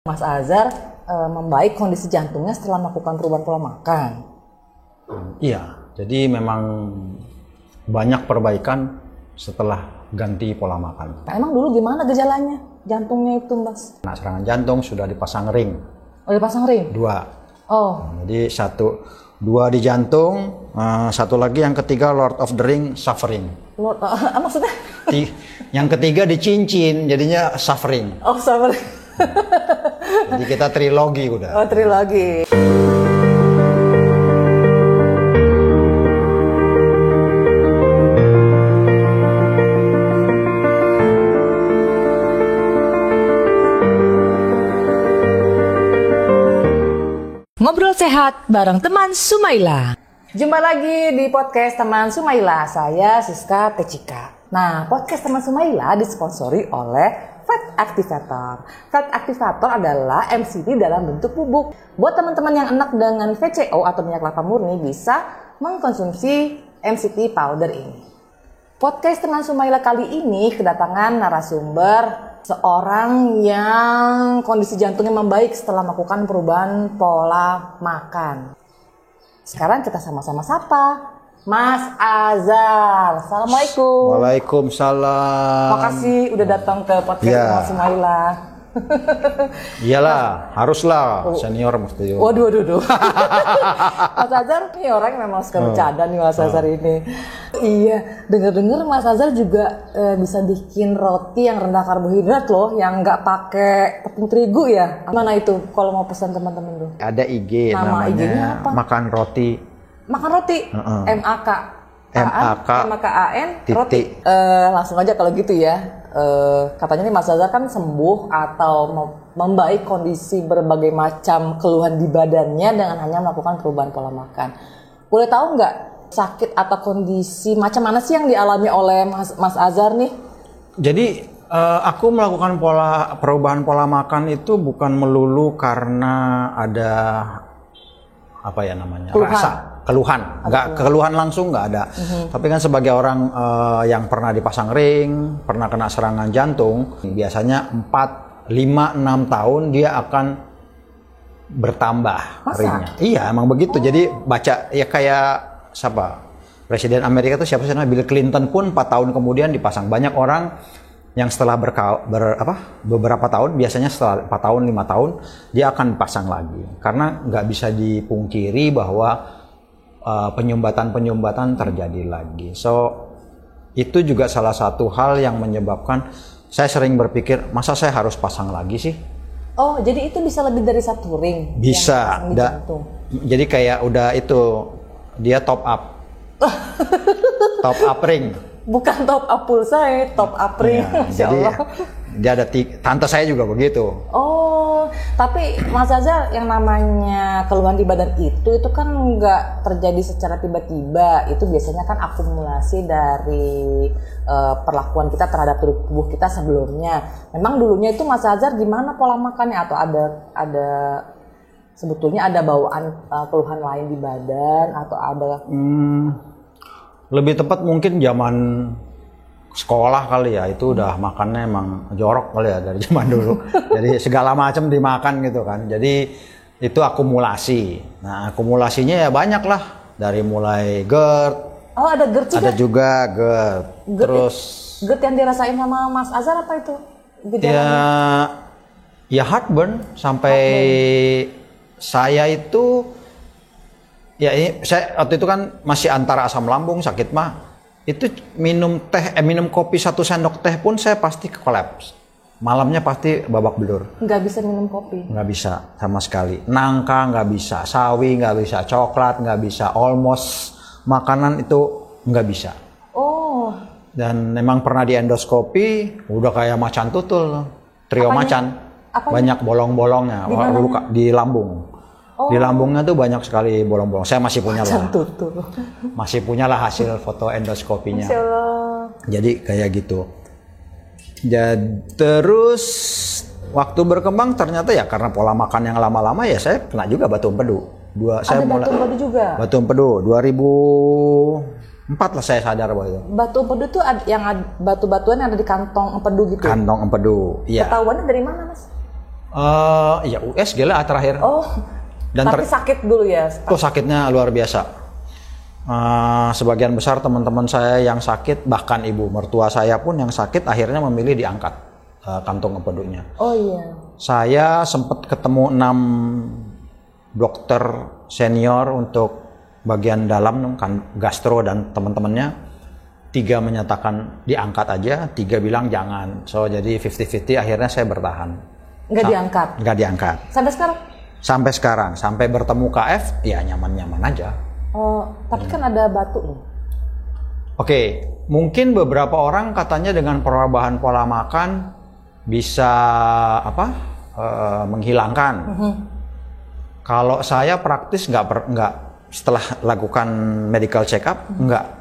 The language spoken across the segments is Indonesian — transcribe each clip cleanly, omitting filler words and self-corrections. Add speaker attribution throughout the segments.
Speaker 1: Mas Azhar membaik kondisi jantungnya setelah melakukan perubahan pola makan.
Speaker 2: Iya, jadi memang banyak perbaikan setelah ganti pola makan.
Speaker 1: Nah, emang dulu gimana gejalanya jantungnya itu, Mas?
Speaker 2: Nah, serangan jantung sudah dipasang ring.
Speaker 1: Oh, dipasang ring?
Speaker 2: 2.
Speaker 1: Oh.
Speaker 2: Jadi 2 di jantung, satu lagi yang ketiga Lord of the Ring suffering.
Speaker 1: Maksudnya?
Speaker 2: Yang ketiga di cincin, jadinya suffering.
Speaker 1: Oh, suffering.
Speaker 2: Jadi kita trilogi udah.
Speaker 1: Oh, trilogi.
Speaker 3: Ngobrol sehat bareng teman Sumaila.
Speaker 1: Jumpa lagi di podcast teman Sumaila. Saya Siska Tecika. Nah, podcast teman Sumaila disponsori oleh Fat Activator. Fat Activator adalah MCT dalam bentuk bubuk. Buat teman-teman yang enak dengan VCO atau minyak kelapa murni bisa mengkonsumsi MCT powder ini. Podcast teman Sumaila kali ini kedatangan narasumber seorang yang kondisi jantungnya membaik setelah melakukan perubahan pola makan. Sekarang kita sama-sama sapa Mas Azhar. Assalamualaikum.
Speaker 2: Waalaikumsalam.
Speaker 1: Makasih udah datang ke podcast Teman Sumaila.
Speaker 2: Iyalah, haruslah senior mesti.
Speaker 1: Waduh. Mas Azhar nih orang yang memang suka bercanda nih Mas Azhar ini. Iya, dengar Mas Azhar juga bisa bikin roti yang rendah karbohidrat loh, yang nggak pakai tepung terigu ya. Mana itu kalau mau pesan teman-teman tuh?
Speaker 2: Ada IG namanya
Speaker 1: IG-nya apa?
Speaker 2: Makan Roti.
Speaker 1: Makan Roti. MAKAN roti. Langsung aja kalau gitu ya. Katanya nih Mas Azhar kan sembuh atau membaik kondisi berbagai macam keluhan di badannya dengan hanya melakukan perubahan pola makan. Boleh tahu nggak sakit atau kondisi macam mana sih yang dialami oleh Mas Azhar nih?
Speaker 2: Jadi aku melakukan perubahan pola makan itu bukan melulu karena ada apa ya namanya keluhan, nggak keluhan langsung nggak ada. Tapi kan sebagai orang yang pernah dipasang ring, pernah kena serangan jantung, biasanya 4, 5, 6 tahun dia akan bertambah ringnya. Iya, emang begitu. Jadi baca ya kayak siapa? Presiden Amerika itu siapa sih namanya? Bill Clinton pun 4 tahun kemudian dipasang. Banyak orang yang setelah beberapa tahun, biasanya setelah 4 tahun, 5 tahun, dia akan pasang lagi. Karena nggak bisa dipungkiri bahwa penyumbatan terjadi lagi. So, itu juga salah satu hal yang menyebabkan saya sering berpikir, masa saya harus pasang lagi sih?
Speaker 1: Oh, jadi itu bisa lebih dari 1 ring?
Speaker 2: Bisa. Jadi kayak udah itu, dia top up. Top up ring.
Speaker 1: Bukan top up pulsa, top up ring.
Speaker 2: Ya, jadi dia ada tante saya juga begitu. Oh,
Speaker 1: tapi Mas Azhar yang namanya keluhan di badan itu kan nggak terjadi secara tiba-tiba. Itu biasanya kan akumulasi dari perlakuan kita terhadap tubuh kita sebelumnya. Memang dulunya itu Mas Azhar gimana pola makannya atau ada sebetulnya ada bawaan keluhan lain di badan atau ada?
Speaker 2: Lebih tepat mungkin zaman sekolah kali ya, itu udah makannya emang jorok kali ya dari zaman dulu. Jadi segala macam dimakan gitu kan. Jadi itu akumulasi. Nah, akumulasinya ya banyak lah. Dari mulai GERD.
Speaker 1: Oh, ada GERD juga?
Speaker 2: Ada juga GERD. Terus
Speaker 1: GERD yang dirasain sama Mas Azhar apa itu?
Speaker 2: Ya heartburn sampai saya itu ya ini saya waktu itu kan masih antara asam lambung sakit mah, itu minum kopi 1 sendok teh pun saya pasti kolaps. Malamnya pasti babak belur.
Speaker 1: Nggak bisa minum kopi?
Speaker 2: Nggak bisa sama sekali. Nangka nggak bisa, sawi nggak bisa, coklat nggak bisa, almost makanan itu nggak bisa.
Speaker 1: Oh.
Speaker 2: Dan memang pernah di endoskopi, udah kayak macan tutul, trio macan. Banyak bolong-bolongnya di lambung. Oh. Di lambungnya tuh banyak sekali bolong-bolong. Saya masih punya lah. Masih punya lah hasil foto endoskopinya. Jadi kayak gitu. Terus waktu berkembang ternyata ya karena pola makan yang lama-lama ya saya kena juga batu empedu.
Speaker 1: Batu empedu juga?
Speaker 2: Batu empedu 2004 lah saya sadar bahwa itu.
Speaker 1: Batu empedu tuh yang batu-batuan yang ada di kantong empedu gitu?
Speaker 2: Kantong empedu, iya.
Speaker 1: Ketahuannya dari mana, Mas?
Speaker 2: Ya USG lah terakhir.
Speaker 1: Oh,
Speaker 2: Dan
Speaker 1: tapi sakit dulu ya?
Speaker 2: Oh, sakitnya luar biasa. Sebagian besar teman-teman saya yang sakit, bahkan ibu mertua saya pun yang sakit akhirnya memilih diangkat kantung empedunya.
Speaker 1: Oh iya.
Speaker 2: Saya sempat ketemu 6 dokter senior untuk bagian dalam kan gastro dan teman-temannya. 3 menyatakan diangkat aja, 3 bilang jangan. So jadi 50-50 akhirnya saya bertahan.
Speaker 1: Nggak diangkat?
Speaker 2: Nggak diangkat.
Speaker 1: Sampai sekarang?
Speaker 2: Sampai sekarang, sampai bertemu KF ya nyaman-nyaman aja.
Speaker 1: Oh, tapi kan ada batu loh.
Speaker 2: Oke, mungkin beberapa orang katanya dengan perubahan pola makan bisa menghilangkan. Kalau saya praktis nggak setelah lakukan medical check up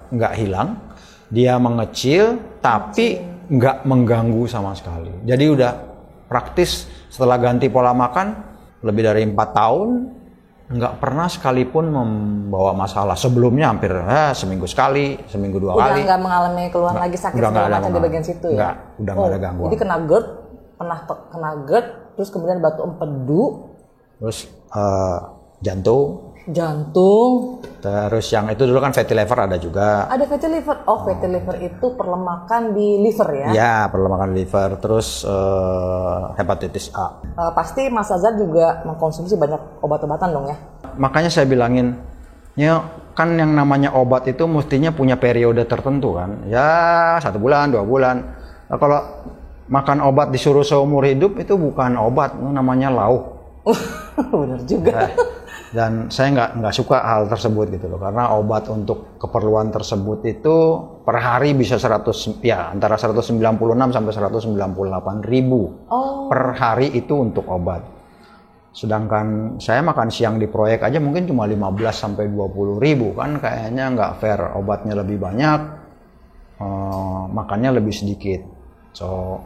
Speaker 2: nggak hilang, dia mengecil tapi nggak mengganggu sama sekali. Jadi udah praktis setelah ganti pola makan lebih dari 4 tahun nggak pernah sekalipun membawa masalah. Sebelumnya hampir seminggu sekali, seminggu 2 kali.
Speaker 1: Udah nggak mengalami keluhan lagi sakit segala macam di bagian situ ya?
Speaker 2: Nggak, udah nggak ada gangguan.
Speaker 1: Jadi kena GERD, terus kemudian batu empedu,
Speaker 2: terus jantung, terus yang itu dulu kan fatty liver ada juga.
Speaker 1: ada fatty liver. Oh, fatty liver itu perlemakan di liver ya?
Speaker 2: Ya, perlemakan liver, terus hepatitis A.
Speaker 1: Pasti Mas Azhar juga mengkonsumsi banyak obat-obatan dong ya?
Speaker 2: Makanya saya bilangin, ya kan yang namanya obat itu mestinya punya periode tertentu kan. Ya 1 bulan, 2 bulan. Nah, kalau makan obat disuruh seumur hidup itu bukan obat, itu namanya lauh.
Speaker 1: Bener juga.
Speaker 2: Dan saya nggak suka hal tersebut gitu loh, karena obat untuk keperluan tersebut itu per hari bisa antara 196 sampai 198 ribu per hari itu untuk obat. Sedangkan saya makan siang di proyek aja mungkin cuma 15 sampai 20 ribu, kan kayaknya nggak fair. Obatnya lebih banyak, makannya lebih sedikit. So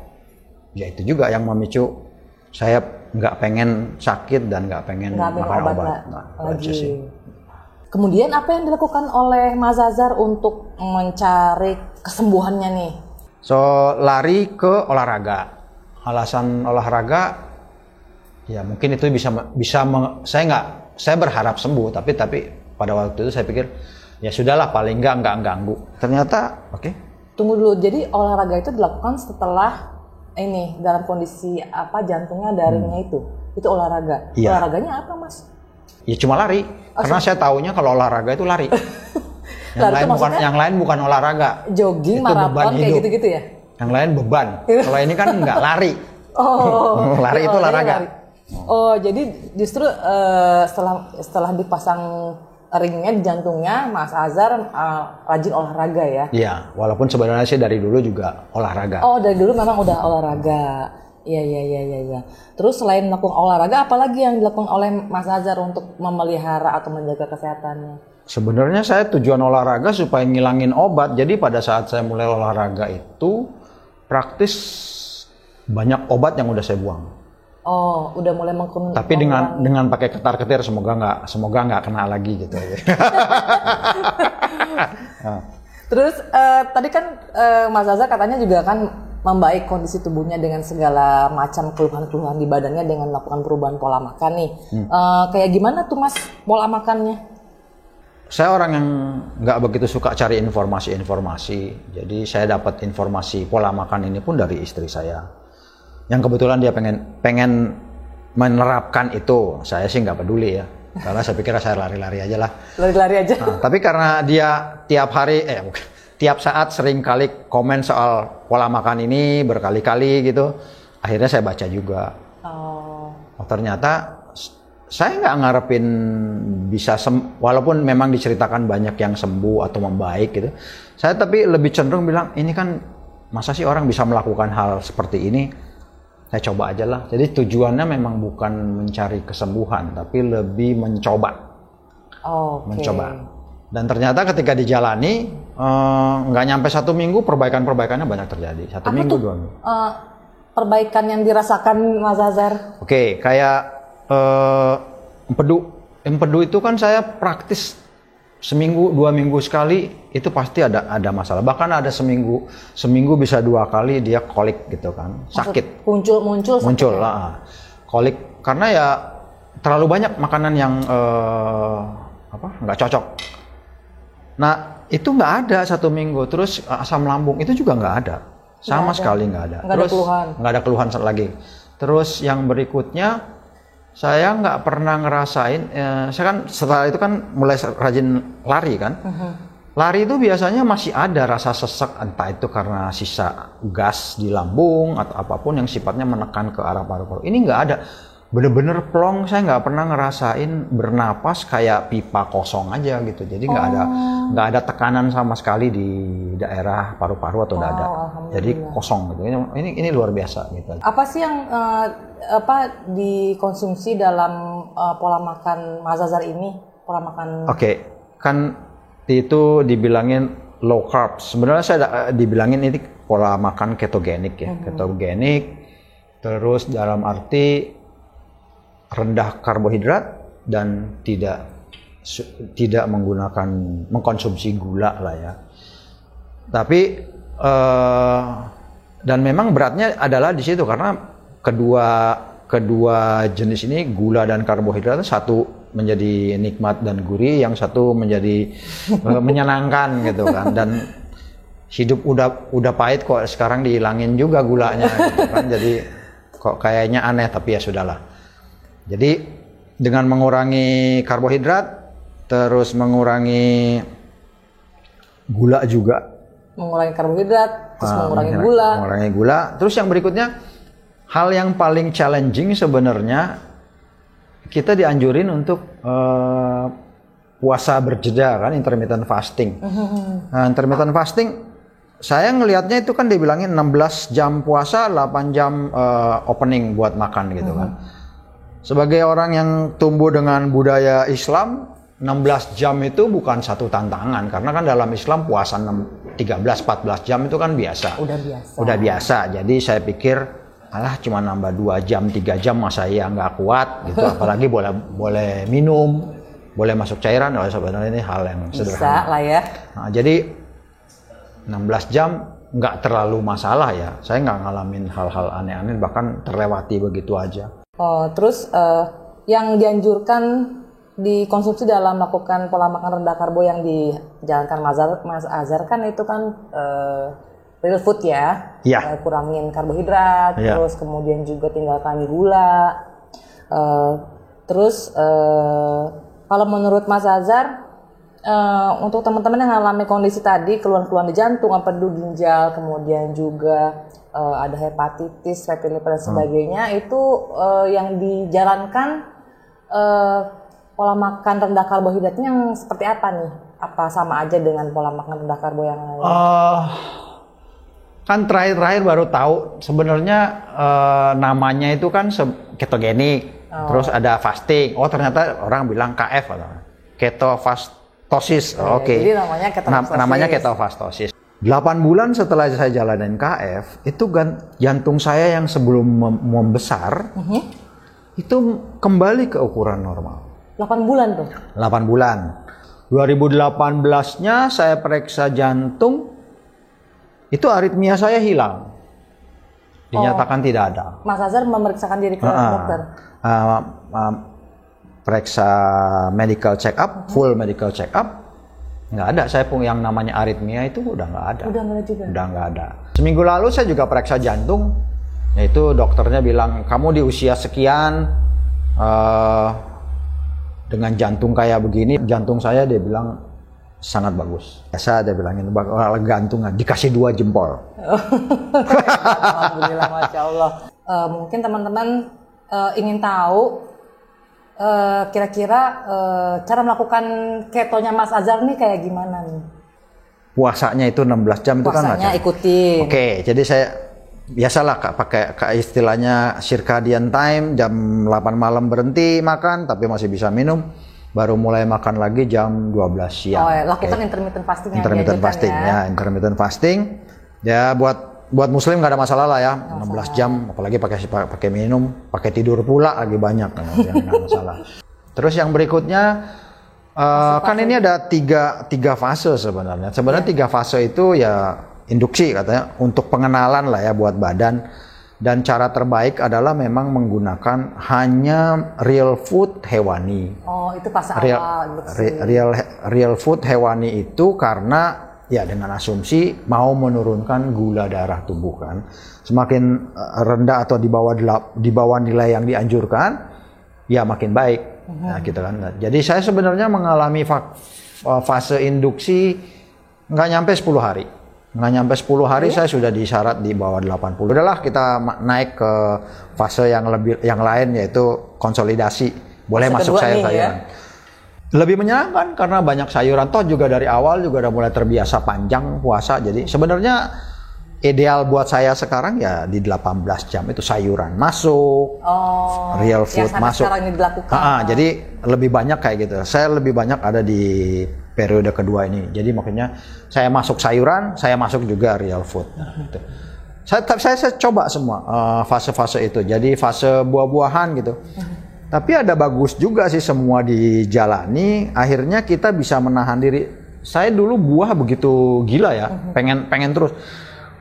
Speaker 2: ya itu juga yang memicu saya nggak pengen sakit dan nggak pengen makan obat
Speaker 1: lagi. Kemudian apa yang dilakukan oleh Mas Azhar untuk mencari kesembuhannya nih?
Speaker 2: So lari ke olahraga. Alasan olahraga ya mungkin itu saya berharap sembuh, tapi pada waktu itu saya pikir ya sudahlah, paling nggak ganggu. Ternyata oke.
Speaker 1: Tunggu dulu, jadi olahraga itu dilakukan setelah ini dalam kondisi jantungnya daringnya itu olahraga.
Speaker 2: Iya.
Speaker 1: Olahraganya apa, Mas?
Speaker 2: Ya cuma lari. Karena saya taunya kalau olahraga itu lari. yang lain bukan olahraga.
Speaker 1: Jogging,
Speaker 2: itu
Speaker 1: maraton kayak gitu-gitu ya?
Speaker 2: Yang lain beban. Kalau ini kan nggak lari.
Speaker 1: Oh.
Speaker 2: Lari itu olahraga.
Speaker 1: Lari. Oh, jadi justru setelah dipasang ringnya di jantungnya, Mas Azhar rajin olahraga ya?
Speaker 2: Iya, walaupun sebenarnya sih dari dulu juga olahraga.
Speaker 1: Oh, dari dulu memang udah olahraga. Iya. Terus selain melakukan olahraga, apalagi yang dilakukan oleh Mas Azhar untuk memelihara atau menjaga kesehatannya?
Speaker 2: Sebenarnya saya tujuan olahraga supaya ngilangin obat. Jadi pada saat saya mulai olahraga itu praktis banyak obat yang udah saya buang.
Speaker 1: Oh, udah mulai
Speaker 2: Tapi dengan pakai ketar-ketir, semoga nggak kena lagi gitu.
Speaker 1: Terus tadi kan Mas Azhar katanya juga kan membaik kondisi tubuhnya dengan segala macam keluhan-keluhan di badannya dengan melakukan perubahan pola makan nih. Kayak gimana tuh Mas pola makannya?
Speaker 2: Saya orang yang nggak begitu suka cari informasi. Jadi saya dapat informasi pola makan ini pun dari istri saya. Yang kebetulan dia pengen menerapkan itu. Saya sih nggak peduli ya, karena saya pikir saya lari-lari aja lah.
Speaker 1: Lari-lari aja.
Speaker 2: Nah, tapi karena dia tiap saat sering kali komen soal pola makan ini berkali-kali gitu, akhirnya saya baca juga. Oh, ternyata saya nggak ngarepin bisa walaupun memang diceritakan banyak yang sembuh atau membaik gitu. Saya tapi lebih cenderung bilang, ini kan masa sih orang bisa melakukan hal seperti ini? Saya coba aja lah. Jadi tujuannya memang bukan mencari kesembuhan, tapi lebih mencoba. Mencoba. Dan ternyata ketika dijalani, nggak nyampe 1 minggu, perbaikannya banyak terjadi. 1 minggu, 2 minggu.
Speaker 1: Perbaikan yang dirasakan Mas Azhar?
Speaker 2: Oke, kayak empedu. Empedu itu kan saya praktis seminggu 2 minggu sekali, itu pasti ada masalah. Bahkan ada seminggu bisa 2 kali dia kolik gitu kan, sakit.
Speaker 1: Muncul
Speaker 2: lah. kolik karena ya terlalu banyak makanan yang nggak cocok. Nah itu nggak ada 1 minggu, terus asam lambung itu juga nggak ada, sama sekali nggak ada. Terus nggak ada keluhan lagi. Terus yang berikutnya saya nggak pernah ngerasain, saya kan setelah itu kan mulai rajin lari kan. Lari itu biasanya masih ada rasa sesak, entah itu karena sisa gas di lambung atau apapun yang sifatnya menekan ke arah paru-paru. Ini nggak ada. Bener-bener plong, saya nggak pernah ngerasain bernapas kayak pipa kosong aja gitu. Jadi nggak ada tekanan sama sekali di daerah paru-paru atau dada. Jadi kosong gitu. Ini luar biasa gitu.
Speaker 1: Apa sih yang dikonsumsi dalam pola makan Mas Azhar ini? Pola makan.
Speaker 2: Oke, kan itu dibilangin low carb. Sebenarnya saya dibilangin ini pola makan ketogenik ya. Ketogenik. Terus dalam arti rendah karbohidrat dan tidak mengkonsumsi gula lah ya. Tapi dan memang beratnya adalah di situ karena kedua jenis ini, gula dan karbohidrat, satu menjadi nikmat dan gurih, yang satu menjadi menyenangkan gitu kan. Dan hidup udah pahit kok sekarang dihilangin juga gulanya gitu kan. Jadi kok kayaknya aneh, tapi ya sudahlah. Jadi dengan mengurangi karbohidrat, terus mengurangi gula juga.
Speaker 1: Mengurangi karbohidrat, terus mengurangi gula.
Speaker 2: Terus yang berikutnya, hal yang paling challenging sebenarnya, kita dianjurin untuk puasa berjeda kan, intermittent fasting. Nah, intermittent fasting, saya ngelihatnya itu kan dibilangin 16 jam puasa, 8 jam opening buat makan gitu kan. Sebagai orang yang tumbuh dengan budaya Islam, 16 jam itu bukan satu tantangan. Karena kan dalam Islam puasa 13-14 jam itu kan biasa. Udah biasa. Jadi saya pikir, alah cuma nambah 2 jam, 3 jam masa ya nggak kuat gitu. Apalagi boleh minum, boleh masuk cairan. Sebenarnya ini hal yang sederhana.
Speaker 1: Bisa lah ya.
Speaker 2: Nah, jadi 16 jam nggak terlalu masalah ya. Saya nggak ngalamin hal-hal aneh-aneh, bahkan terlewati begitu aja.
Speaker 1: Terus yang dianjurkan dikonsumsi dalam melakukan pola makan rendah karbo yang dijalankan Mas Azhar kan itu kan real food ya. Kurangin karbohidrat, terus kemudian juga tinggalkan gula. Terus kalau menurut Mas Azhar, untuk teman-teman yang mengalami kondisi tadi, keluhan-keluhan di jantung, empedu ginjal, kemudian juga ada hepatitis, fatty liver dan sebagainya, itu yang dijalankan pola makan rendah karbohidratnya yang seperti apa nih? Apa sama aja dengan pola makan rendah karbo yang lain?
Speaker 2: Kan terakhir baru tahu sebenarnya namanya itu kan ketogenik, terus ada fasting. Oh ternyata orang bilang KF atau ketofastosis. Oke.
Speaker 1: Jadi namanya ketofastosis.
Speaker 2: Namanya ketofastosis. 8 bulan setelah saya jalanin KF, itu jantung saya yang sebelum membesar, itu kembali ke ukuran normal.
Speaker 1: 8 bulan tuh?
Speaker 2: 8 bulan. 2018-nya saya periksa jantung, itu aritmia saya hilang. Dinyatakan tidak ada.
Speaker 1: Mas Azhar memeriksakan diri ke dokter?
Speaker 2: Periksa medical check up, full medical check up. Nggak ada, saya pun yang namanya aritmia itu udah nggak ada.
Speaker 1: Udah nggak ada juga?
Speaker 2: Udah nggak ada. Seminggu lalu saya juga periksa jantung, yaitu dokternya bilang, kamu di usia sekian, dengan jantung kayak begini, jantung saya dia bilang sangat bagus. Biasa dia bilangin, gantung, dikasih 2 jempol.
Speaker 1: Alhamdulillah, Masya Allah. Mungkin teman-teman ingin tahu, kira-kira cara melakukan ketonya Mas Azhar nih kayak gimana nih?
Speaker 2: Puasanya itu 16 jam itu kan?
Speaker 1: Puasanya ikutin.
Speaker 2: Oke, jadi saya biasalah pakai istilahnya circadian time, jam 8 malam berhenti makan tapi masih bisa minum, baru mulai makan lagi jam 12 siang.
Speaker 1: Lakukan intermittent fasting.
Speaker 2: Intermittent fasting ya, intermittent fasting. Ya buat muslim nggak ada masalah lah ya, 16 jam, apalagi pakai minum, pakai tidur pula lagi banyak, nggak masalah. Terus yang berikutnya kan ini ada tiga fase sebenarnya. Sebenarnya 3 fase itu ya induksi katanya untuk pengenalan lah ya buat badan. Dan cara terbaik adalah memang menggunakan hanya real food hewani.
Speaker 1: Oh, itu fase
Speaker 2: Real,
Speaker 1: awal.
Speaker 2: real food hewani itu karena ya dengan asumsi mau menurunkan gula darah tubuh kan. Semakin rendah atau di bawah nilai yang dianjurkan, ya makin baik. Nah, gitu kan. Jadi saya sebenarnya mengalami fase induksi nggak nyampe 10 hari. Nggak nyampe 10 hari saya sudah disyarat di bawah 80. Udahlah kita naik ke fase yang lain yaitu konsolidasi. Boleh
Speaker 1: fase
Speaker 2: masuk sayuran.
Speaker 1: Ya?
Speaker 2: Lebih menyenangkan karena banyak sayuran. Toh juga dari awal juga udah mulai terbiasa panjang puasa. Jadi sebenarnya ideal buat saya sekarang ya di 18 jam itu sayuran masuk. Real food masuk.
Speaker 1: Sekarang ini dilakukan.
Speaker 2: Jadi lebih banyak kayak gitu. Saya lebih banyak ada di periode kedua ini. Jadi makanya saya masuk sayuran, saya masuk juga real food. Nah, gitu. Saya coba semua fase-fase itu. Jadi fase buah-buahan gitu. Tapi ada bagus juga sih semua dijalani. Akhirnya kita bisa menahan diri. Saya dulu buah begitu gila ya, pengen terus.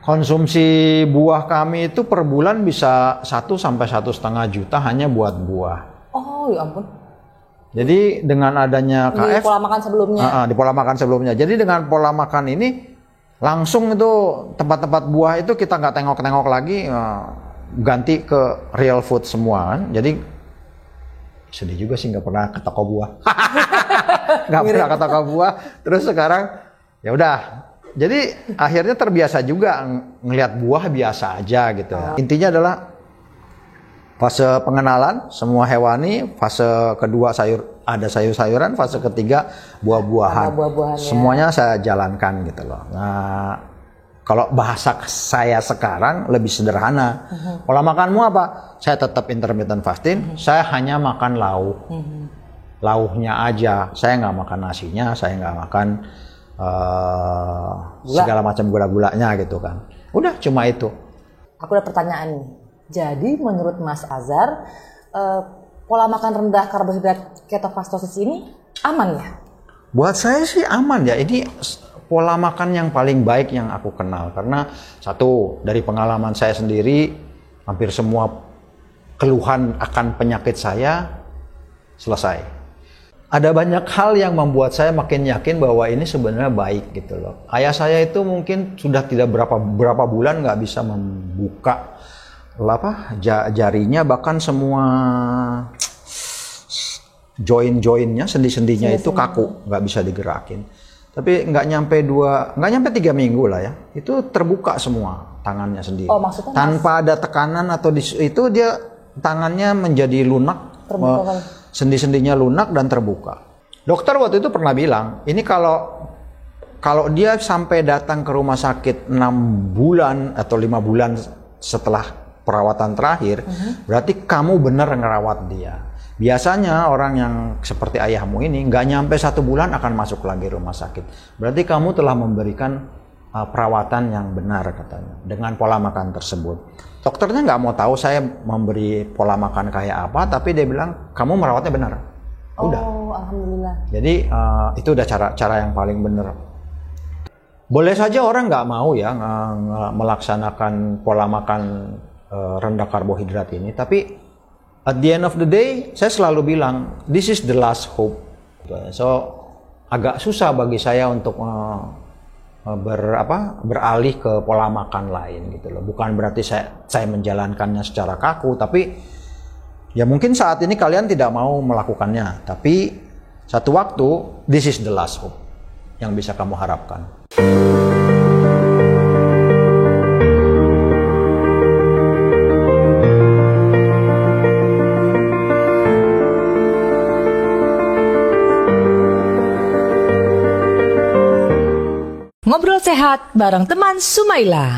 Speaker 2: Konsumsi buah kami itu per bulan bisa 1 sampai 1,5 juta hanya buat buah.
Speaker 1: Oh ya ampun.
Speaker 2: Jadi dengan adanya KF
Speaker 1: di pola makan sebelumnya.
Speaker 2: Di pola makan sebelumnya. Jadi dengan pola makan ini langsung itu tempat-tempat buah itu kita nggak tengok-tengok lagi, ganti ke real food semua kan. Jadi sedih juga sih nggak pernah ke toko buah. Nggak pernah ke toko buah. Terus sekarang ya udah. Jadi akhirnya terbiasa juga ngelihat buah biasa aja gitu. Intinya adalah fase pengenalan semua hewani, fase kedua ada sayur-sayuran, fase ketiga buah-buahan. Semuanya saya jalankan gitu loh. Nah, kalau bahasa saya sekarang lebih sederhana. Pola makanmu apa? Saya tetap intermittent fasting, saya hanya makan lauk. Lauhnya aja, saya nggak makan nasinya, saya nggak makan segala macam gula-gulanya gitu kan. Udah cuma itu.
Speaker 1: Aku ada pertanyaan nih. Jadi menurut Mas Azhar, pola makan rendah karbohidrat ketofastosis ini aman ya?
Speaker 2: Buat saya sih aman ya. Ini pola makan yang paling baik yang aku kenal. Karena satu, dari pengalaman saya sendiri, hampir semua keluhan akan penyakit saya selesai. Ada banyak hal yang membuat saya makin yakin bahwa ini sebenarnya baik gitu loh. Ayah saya itu mungkin sudah tidak berapa bulan nggak bisa membuka jarinya, bahkan semua join-joinnya, sendi-sendinya itu kaku, nggak bisa digerakin. Tapi nggak nyampe 3 minggu lah ya, itu terbuka semua tangannya sendiri.
Speaker 1: Oh, maksudnya
Speaker 2: tanpa ada tekanan atau itu dia tangannya menjadi lunak, sendi-sendinya lunak dan terbuka. Dokter waktu itu pernah bilang, ini kalau dia sampai datang ke rumah sakit 6 bulan atau 5 bulan setelah perawatan terakhir, berarti kamu benar ngerawat dia. Biasanya orang yang seperti ayahmu ini nggak nyampe 1 bulan akan masuk lagi rumah sakit. Berarti kamu telah memberikan perawatan yang benar katanya dengan pola makan tersebut. Dokternya nggak mau tahu saya memberi pola makan kayak apa, tapi dia bilang kamu merawatnya benar. Udah.
Speaker 1: Oh, alhamdulillah.
Speaker 2: Jadi itu udah cara yang paling benar. Boleh saja orang nggak mau ya melaksanakan pola makan rendah karbohidrat ini, tapi at the end of the day saya selalu bilang this is the last hope. So agak susah bagi saya untuk beralih ke pola makan lain gitu loh. Bukan berarti saya menjalankannya secara kaku, tapi ya mungkin saat ini kalian tidak mau melakukannya, tapi satu waktu this is the last hope yang bisa kamu harapkan.
Speaker 3: Ngobrol sehat bareng teman Sumaila.